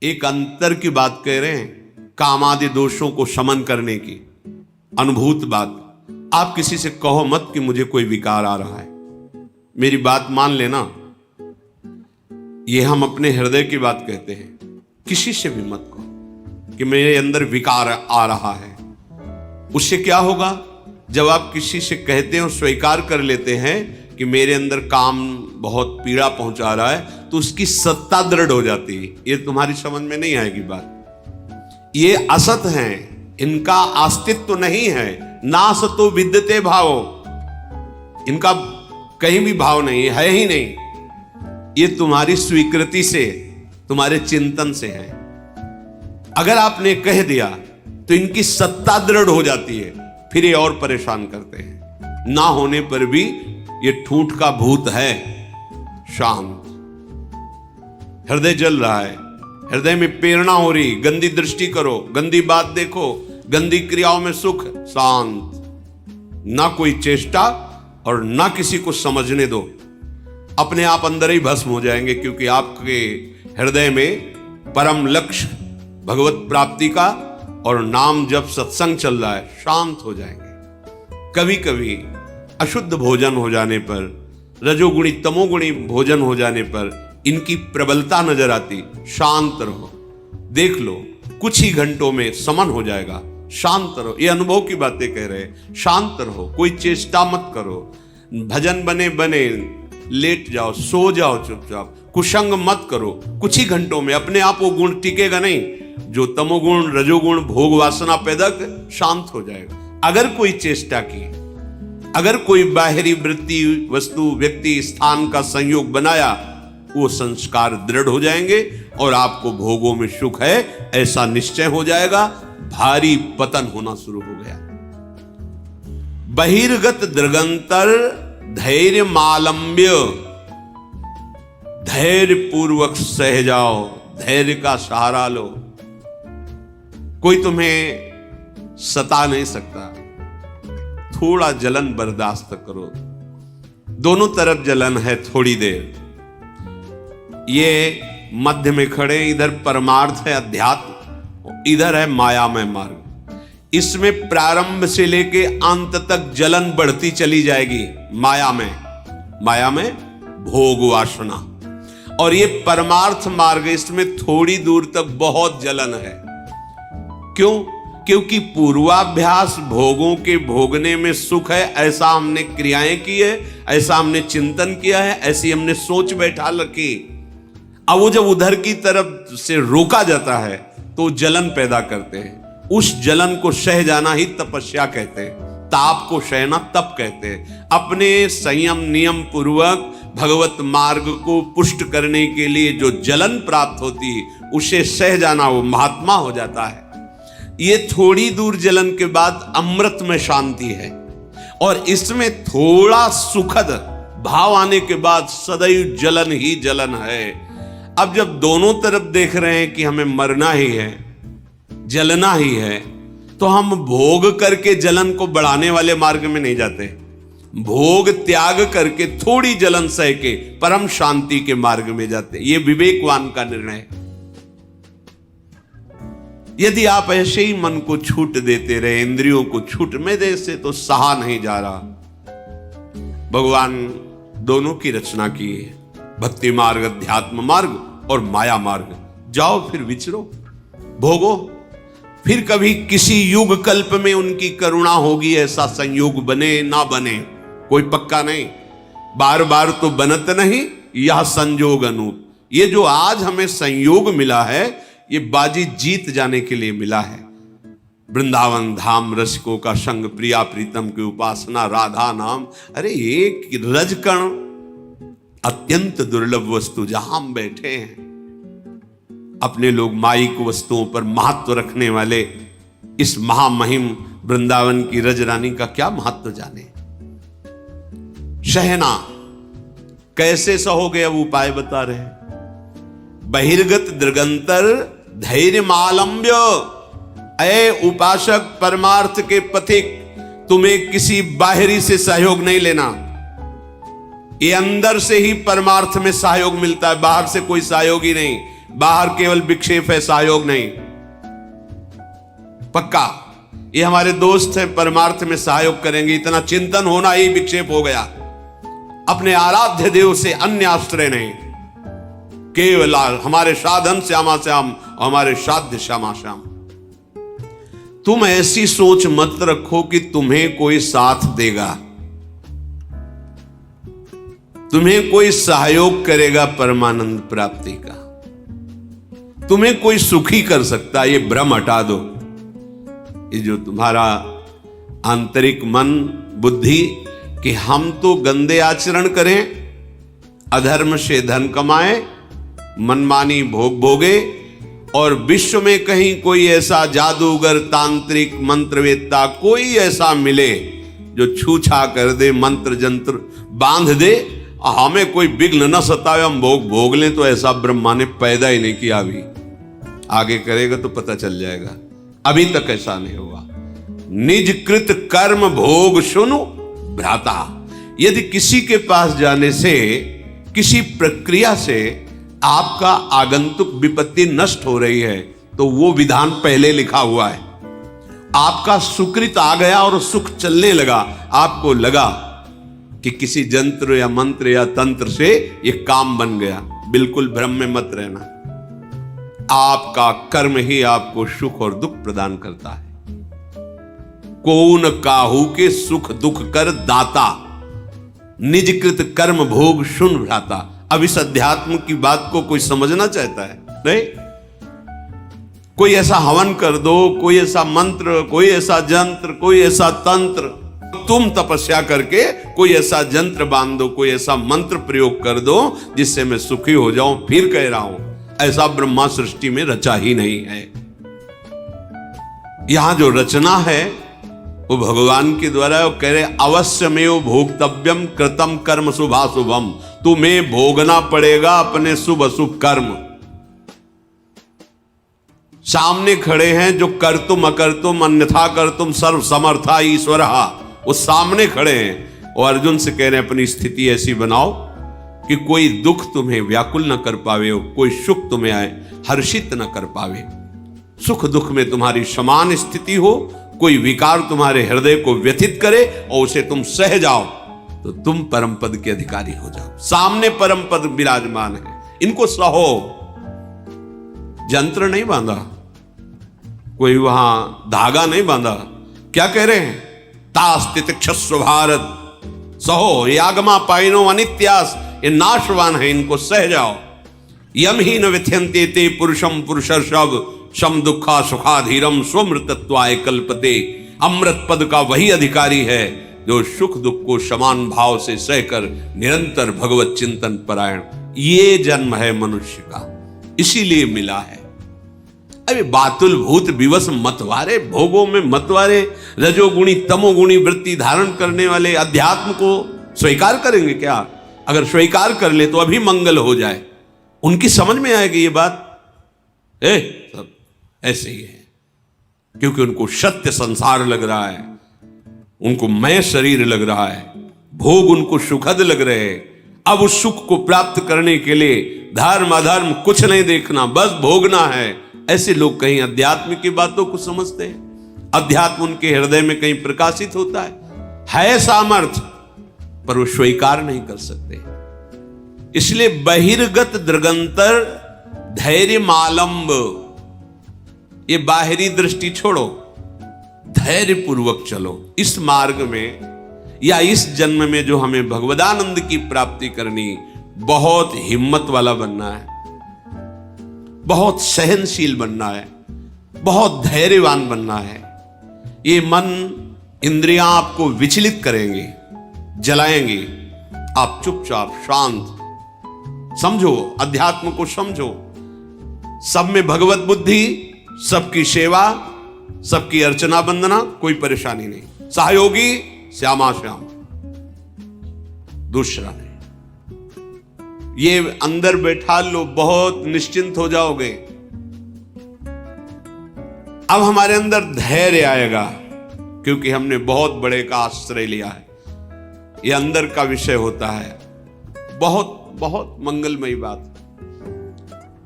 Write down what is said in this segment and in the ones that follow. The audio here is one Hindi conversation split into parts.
एक अंतर की बात कह रहे हैं, कामादि दोषों को शमन करने की अनुभूत बात। आप किसी से कहो मत कि मुझे कोई विकार आ रहा है, मेरी बात मान लेना। यह हम अपने हृदय की बात कहते हैं। किसी से भी मत कहो कि मेरे अंदर विकार आ रहा है। उससे क्या होगा, जब आप किसी से कहते हैं और स्वीकार कर लेते हैं कि मेरे अंदर काम बहुत पीड़ा पहुंचा रहा है, तो उसकी सत्ता दृढ़ हो जाती है। ये तुम्हारी समझ में नहीं आएगी बात। ये असत हैं, इनका अस्तित्व नहीं है। नासतो विद्यते भाव, इनका कहीं भी भाव नहीं है ही नहीं। ये तुम्हारी स्वीकृति से, तुम्हारे चिंतन से है। अगर आपने कह दिया तो इनकी सत्ता दृढ़ हो जाती है, फिर ये और परेशान करते हैं। ना होने पर भी ये ठूठ का भूत है शांत। हृदय जल रहा है, हृदय में प्रेरणा हो रही, गंदी दृष्टि करो, गंदी बात देखो, गंदी क्रियाओं में सुख, शांत। ना कोई चेष्टा और ना किसी को समझने दो, अपने आप अंदर ही भस्म हो जाएंगे। क्योंकि आपके हृदय में परम लक्ष्य भगवत प्राप्ति का और नाम जब सत्संग चल रहा है, शांत हो जाएंगे। कभी कभी अशुद्ध भोजन हो जाने पर, रजोगुणी तमोगुणी भोजन हो जाने पर इनकी प्रबलता नजर आती। शांत रहो, देख लो, कुछ ही घंटों में समन हो जाएगा। शांत रहो, ये अनुभव की बातें कह रहे हैं। शांत रहो, कोई चेष्टा मत करो। भजन बने बने लेट जाओ, सो जाओ चुपचाप, कुसंग मत करो। कुछ ही घंटों में अपने आप वो गुण टिकेगा नहीं, जो तमोगुण रजोगुण भोग वासना पैदा कर, शांत हो जाएगा। अगर कोई चेष्टा की, अगर कोई बाहरी वृत्ति वस्तु व्यक्ति स्थान का संयोग बनाया, वो संस्कार दृढ़ हो जाएंगे और आपको भोगों में सुख है ऐसा निश्चय हो जाएगा। भारी पतन होना शुरू हो गया। बहिर्गत दृगंतर धैर्य मालंब्य, धैर्य पूर्वक सह जाओ, धैर्य का सहारा लो। कोई तुम्हें सता नहीं सकता। थोड़ा जलन बर्दाश्त करो, दोनों तरफ जलन है थोड़ी देर। ये मध्य में खड़े, इधर परमार्थ है अध्यात्म, इधर है मायामय मार्ग। इसमें प्रारंभ से लेके अंत तक जलन बढ़ती चली जाएगी। माया में भोग वासना, और ये परमार्थ मार्ग, इसमें थोड़ी दूर तक बहुत जलन है। क्यों? क्योंकि पूर्वाभ्यास भोगों के भोगने में सुख है, ऐसा हमने क्रियाएं की है, ऐसा हमने चिंतन किया है, ऐसी हमने सोच बैठा रखी। अब वो जब उधर की तरफ से रोका जाता है तो जलन पैदा करते हैं। उस जलन को सह जाना ही तपस्या कहते हैं। ताप को सहना तप कहते हैं। अपने संयम नियम पूर्वक भगवत मार्ग को पुष्ट करने के लिए जो जलन प्राप्त होती है, उसे सह जाना, वो महात्मा हो जाता है। ये थोड़ी दूर जलन के बाद अमृत में शांति है, और इसमें थोड़ा सुखद भाव आने के बाद सदैव जलन ही जलन है। अब जब दोनों तरफ देख रहे हैं कि हमें मरना ही है, जलना ही है, तो हम भोग करके जलन को बढ़ाने वाले मार्ग में नहीं जाते। भोग त्याग करके थोड़ी जलन सह के परम शांति के मार्ग में जाते। ये विवेकवान का निर्णय है। यदि आप ऐसे ही मन को छूट देते रहे, इंद्रियों को छूट में दे से, तो सहा नहीं जा रहा। भगवान दोनों की रचना की है, भक्ति मार्ग, अध्यात्म मार्ग और माया मार्ग। जाओ, फिर विचरो, भोगो। फिर कभी किसी युग कल्प में उनकी करुणा होगी, ऐसा संयोग बने ना बने कोई पक्का नहीं। बार बार तो बनत नहीं, यह संयोग अनूप। ये जो आज हमें संयोग मिला है, ये बाजी जीत जाने के लिए मिला है। वृंदावन धाम रसिकों का संग, प्रिया प्रीतम की उपासना, राधा नाम। अरे एक रजकण अत्यंत दुर्लभ वस्तु, जहां हम बैठे हैं, अपने लोग माइक वस्तुओं पर महत्व रखने वाले इस महामहिम वृंदावन की रजरानी का क्या महत्व जाने। सहना कैसे सहोगे, अब उपाय बता रहे हैं। बहिर्गत दृगंतर धैर्य मालंब्य। ऐ उपासक, परमार्थ के पथिक, तुम्हें किसी बाहरी से सहयोग नहीं लेना। ये अंदर से ही परमार्थ में सहयोग मिलता है, बाहर से कोई सहयोग ही नहीं। बाहर केवल विक्षेप है, सहयोग नहीं। पक्का ये हमारे दोस्त हैं, परमार्थ में सहयोग करेंगे, इतना चिंतन होना ही विक्षेप हो गया। अपने आराध्य देव से अन्य आश्रय नहीं, केवल हमारे साधन श्यामा श्याम, हमारे साध्य श्यामा श्याम। तुम ऐसी सोच मत रखो कि तुम्हें कोई साथ देगा, तुम्हें कोई सहयोग करेगा परमानंद प्राप्ति का, तुम्हें कोई सुखी कर सकता, ये भ्रम हटा दो। ये जो तुम्हारा आंतरिक मन बुद्धि कि हम तो गंदे आचरण करें, अधर्म से धन कमाएं, मनमानी भोग भोगे, और विश्व में कहीं कोई ऐसा जादूगर तांत्रिक मंत्रवेत्ता कोई ऐसा मिले जो छूछा कर दे, मंत्र जंत्र बांध दे, हमें कोई विघ्न न सतावे, हम भोग भोग लें, तो ऐसा ब्रह्मा ने पैदा ही नहीं किया। अभी आगे करेगा तो पता चल जाएगा, अभी तक ऐसा नहीं हुआ। निज कृत कर्म भोग सुनु भ्राता। यदि किसी के पास जाने से, किसी प्रक्रिया से आपका आगंतुक विपत्ति नष्ट हो रही है, तो वो विधान पहले लिखा हुआ है। आपका सुकृत आ गया और सुख चलने लगा, आपको लगा कि किसी जंत्र या मंत्र या तंत्र से ये काम बन गया, बिल्कुल भ्रम में मत रहना। आपका कर्म ही आपको सुख और दुख प्रदान करता है। कौन काहू के सुख दुख कर दाता, निजकृत कर्म भोग सुन भ्राता। अब इस अध्यात्म की बात को कोई समझना चाहता है? नहीं। कोई ऐसा हवन कर दो, कोई ऐसा मंत्र, कोई ऐसा जंत्र, कोई ऐसा तंत्र, तुम तपस्या करके कोई ऐसा जंत्र बांध दो, कोई ऐसा मंत्र प्रयोग कर दो जिससे मैं सुखी हो जाऊं। फिर कह रहा हूं, ऐसा ब्रह्मा सृष्टि में रचा ही नहीं है। यहां जो रचना है वो भगवान के द्वारा। वो कह रहे अवश्यमेव भोक्तव्यम कृतम कर्म शुभाशुभम, तुम्हें भोगना पड़ेगा अपने शुभ अशुभ कर्म। सामने खड़े हैं जो कर्तुम अकर्तुम अन्यथा कर्तुम सर्व समर्था ईश्वर, वो सामने खड़े हैं और अर्जुन से कह रहे हैं अपनी स्थिति ऐसी बनाओ कि कोई दुख तुम्हें व्याकुल न कर पावे, कोई सुख तुम्हें आए हर्षित न कर पावे। सुख दुख में तुम्हारी समान स्थिति हो, कोई विकार तुम्हारे हृदय को व्यथित करे और उसे तुम सह जाओ, तो तुम परम पद के अधिकारी हो जाओ। सामने परम पद विराजमान है, इनको सहो। जंत्र नहीं बांधा, कोई वहां धागा नहीं बांधा। क्या कह रहे हैं? तास्तित क्षस्व भारत सहो, ये आगमा पाइनो अनित्यास, ये नाशवान है, इनको सह जाओ। यम ही न व्यथ्यन्ते ते पुरुषम पुरुषर्षभ सम दुखा सुखाधीरम स्वमृतत्वाय कल्पते। अमृत पद का वही अधिकारी है जो सुख दुख को समान भाव से सहकर निरंतर भगवत चिंतन परायण। ये जन्म है मनुष्य का, इसीलिए मिला है। अरे बातुल भूत विवश मतवारे, भोगों में मतवारे, रजोगुणी तमोगुणी वृत्ति धारण करने वाले अध्यात्म को स्वीकार करेंगे क्या? अगर स्वीकार कर ले तो अभी मंगल हो जाए। उनकी समझ में आएगी ये बात, सब ऐसे ही है, क्योंकि उनको सत्य संसार लग रहा है, उनको मैं शरीर लग रहा है, भोग उनको सुखद लग रहे हैं। अब उस सुख को प्राप्त करने के लिए धर्म अधर्म कुछ नहीं देखना, बस भोगना है। ऐसे लोग कहीं अध्यात्म की बातों को समझते हैं, अध्यात्म उनके हृदय में कहीं प्रकाशित होता है सामर्थ्य, पर वो स्वीकार नहीं कर सकते। इसलिए बहिर्गत दृगंतर धैर्य मालंब, ये बाहरी दृष्टि छोड़ो, धैर्य पूर्वक चलो। इस मार्ग में या इस जन्म में जो हमें भगवदानंद की प्राप्ति करनी, बहुत हिम्मत वाला बनना है, बहुत सहनशील बनना है, बहुत धैर्यवान बनना है। ये मन इंद्रियां आपको विचलित करेंगे, जलाएंगे। आप चुपचाप शांत समझो, अध्यात्म को समझो। सब में भगवत बुद्धि, सबकी सेवा, सबकी अर्चना वंदना, कोई परेशानी नहीं। सहयोगी श्यामा श्याम, दूसरा नहीं। ये अंदर बैठा लो, बहुत निश्चिंत हो जाओगे। अब हमारे अंदर धैर्य आएगा, क्योंकि हमने बहुत बड़े का आश्रय लिया है। ये अंदर का विषय होता है, बहुत बहुत मंगलमयी बात।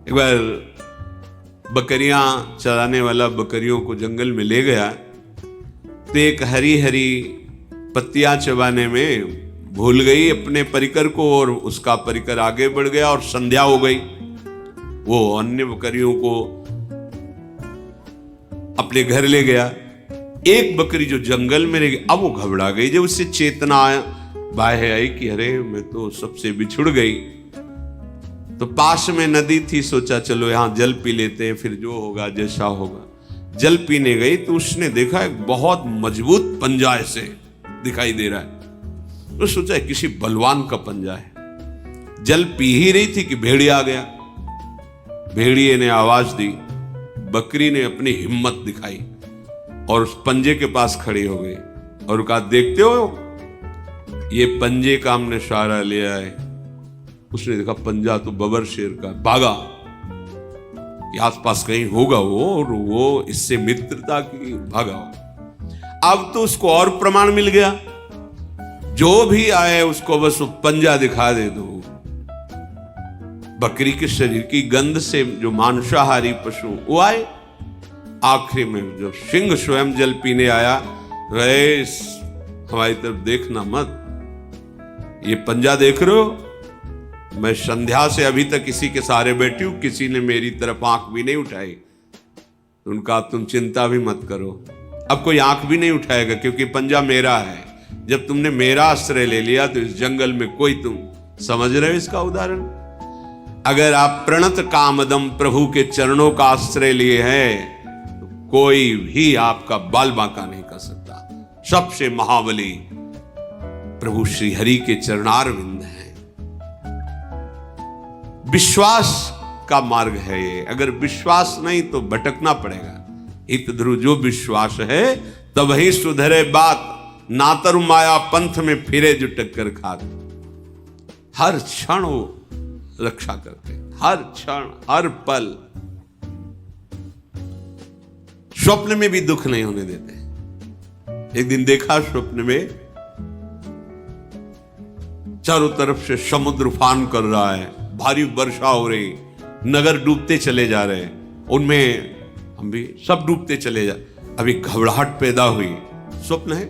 एक बार बकरियां चराने वाला बकरियों को जंगल में ले गया, तो एक हरी हरी पत्तियां चबाने में भूल गई अपने परिकर को, और उसका परिकर आगे बढ़ गया और संध्या हो गई। वो अन्य बकरियों को अपने घर ले गया। एक बकरी जो जंगल में रह गई, अब वो घबरा गई। जब उससे चेतना बाहर आई कि अरे मैं तो सबसे बिछुड़ गई, तो पास में नदी थी, सोचा चलो यहां जल पी लेते हैं, फिर जो होगा जैसा होगा। जल पीने गई तो उसने देखा एक बहुत मजबूत पंजा ऐसे दिखाई दे रहा है। तो सोचा किसी बलवान का पंजा है। जल पी ही रही थी कि भेड़िया आ गया। भेड़िए ने आवाज दी, बकरी ने अपनी हिम्मत दिखाई और उस पंजे के पास खड़ी हो गई और कहा, देखते हो ये पंजे का हमने सहारा लिया है। उसने देखा पंजा तो बबर शेर का, भागा कि आसपास कहीं होगा वो, और वो इससे मित्रता की, भागा। अब तो उसको और प्रमाण मिल गया, जो भी आए उसको बस वो पंजा दिखा दे दो। बकरी के शरीर की गंध से जो मांसाहारी पशु वो आए। आखिरी में जब सिंह स्वयं जल पीने आया, रे हमारी तरफ देखना मत, ये पंजा देख रहे हो, मैं संध्या से अभी तक इसी के सहारे बैठी हूं, किसी ने मेरी तरफ आंख भी नहीं उठाई। उनका तुम चिंता भी मत करो, अब कोई आंख भी नहीं उठाएगा, क्योंकि पंजा मेरा है। जब तुमने मेरा आश्रय ले लिया तो इस जंगल में कोई, तुम समझ रहे हो इसका उदाहरण? अगर आप प्रणत कामदम प्रभु के चरणों का आश्रय लिए हैं तो कोई भी आपका बाल बांका नहीं कर सकता। सबसे महाबली प्रभु श्री हरि के चरणारविंद हैं। विश्वास का मार्ग है ये। अगर विश्वास नहीं तो भटकना पड़ेगा। हित ध्रुव जो विश्वास है तब ही सुधरे बात, नातर माया पंथ में फिरे जो टक्कर खात। हर क्षण वो रक्षा करते, हर क्षण हर पल, स्वप्न में भी दुख नहीं होने देते। एक दिन देखा स्वप्न में चारों तरफ से समुद्र उफान कर रहा है, भारी वर्षा हो रही, नगर डूबते चले जा रहे हैं, उनमें हम भी सब डूबते चले जा। अभी घबराहट पैदा हुई, स्वप्न है,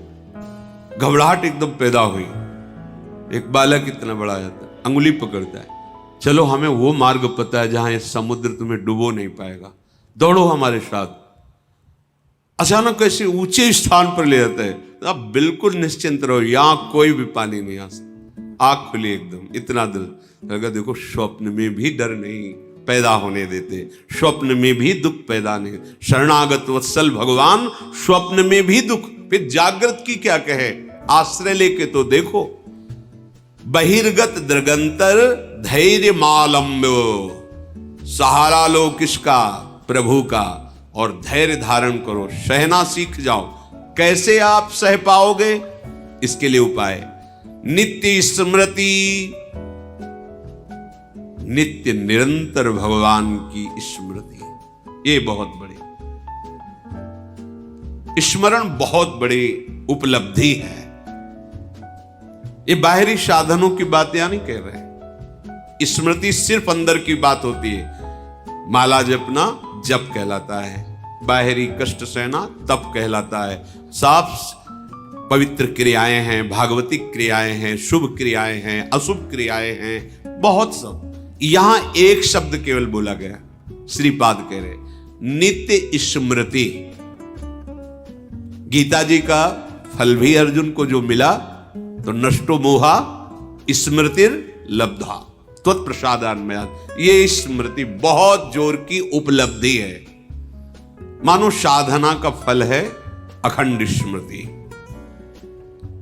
घबराहट एकदम पैदा हुई। एक बालक इतना बड़ा जाता है, अंगुली पकड़ता है, चलो हमें वो मार्ग पता है जहां ये समुद्र तुम्हें डुबो नहीं पाएगा, दौड़ो हमारे साथ। अचानक ऐसे ऊंचे स्थान पर ले जाता है, आप बिल्कुल निश्चिंत रहो, यहां कोई भी पानी नहीं आ सकता। आंख खुली एकदम, इतना डर लगा। देखो स्वप्न में भी डर नहीं पैदा होने देते, स्वप्न में भी दुख पैदा नहीं। शरणागत वत्सल भगवान, स्वप्न में भी दुख, फिर जागृत की क्या कहे, आश्रय लेके तो देखो। बहिर्गत दृगंतर धैर्य मालम्बो, सहारा लो किसका, प्रभु का, और धैर्य धारण करो, सहना सीख जाओ। कैसे आप सह पाओगे, इसके लिए उपाय नित्य स्मृति, नित्य निरंतर भगवान की स्मृति। ये बहुत बड़ी स्मरण, बहुत बड़ी उपलब्धि है। ये बाहरी साधनों की बात यहां नहीं कह रहे। स्मृति सिर्फ अंदर की बात होती है। माला जपना जप कहलाता है, बाहरी कष्ट सहना तप कहलाता है। साफ पवित्र क्रियाएं हैं, भागवतिक क्रियाएं हैं, शुभ क्रियाएं हैं, अशुभ क्रियाएं हैं, बहुत सब। यहां एक शब्द केवल बोला गया, श्रीपाद कह रहे नित्य स्मृति। गीता जी का फल भी अर्जुन को जो मिला, तो नष्टो मोहा स्मृतिर लब्धा त्वत्प्रसादान्मयात्। ये स्मृति बहुत जोर की उपलब्धि है। मानो साधना का फल है अखंड स्मृति,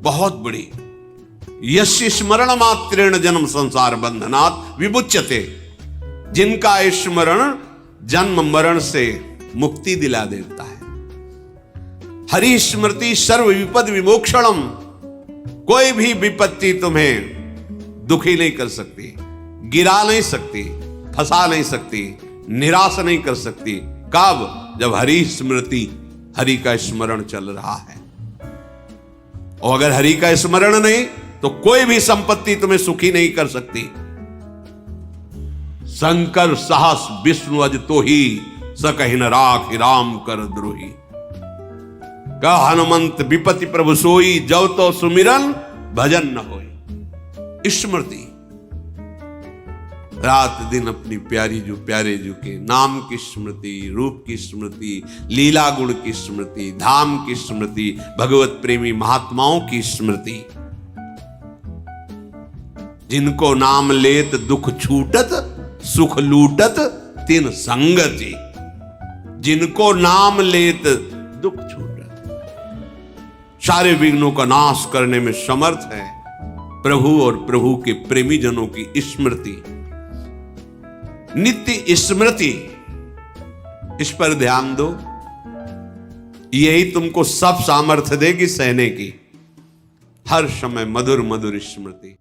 बहुत बड़ी। यस्य स्मरण मात्रेण जन्म संसार बंधनात् विमुच्यते, जिनका स्मरण जन्म मरण से मुक्ति दिला देता है। हरि स्मृति सर्व विपद विमोक्षणम, कोई भी विपत्ति तुम्हें दुखी नहीं कर सकती, गिरा नहीं सकती, फंसा नहीं सकती, निराश नहीं कर सकती। कब? जब हरि स्मृति, हरि का स्मरण चल रहा है। और अगर हरि का स्मरण नहीं तो कोई भी संपत्ति तुम्हें सुखी नहीं कर सकती। शंकर साहस विष्णु अज तो ही सकहि न राख राम कर द्रोही। कह हनुमंत विपति प्रभु सोई जब तो सुमिरन भजन न होई। स्मृति रात दिन अपनी प्यारी जो प्यारे जो के नाम की स्मृति, रूप की स्मृति, लीला गुण की स्मृति, धाम की स्मृति, भगवत प्रेमी महात्माओं की स्मृति। जिनको नाम लेत दुख छूटत सुख लूटत तिन संगति। जिनको नाम लेत दुख छूटत, सारे विघ्नों का नाश करने में समर्थ है प्रभु और प्रभु के प्रेमी जनों की स्मृति, नित्य स्मृति। इस पर ध्यान दो, यही तुमको सब सामर्थ्य देगी सहने की। हर समय मधुर मधुर स्मृति।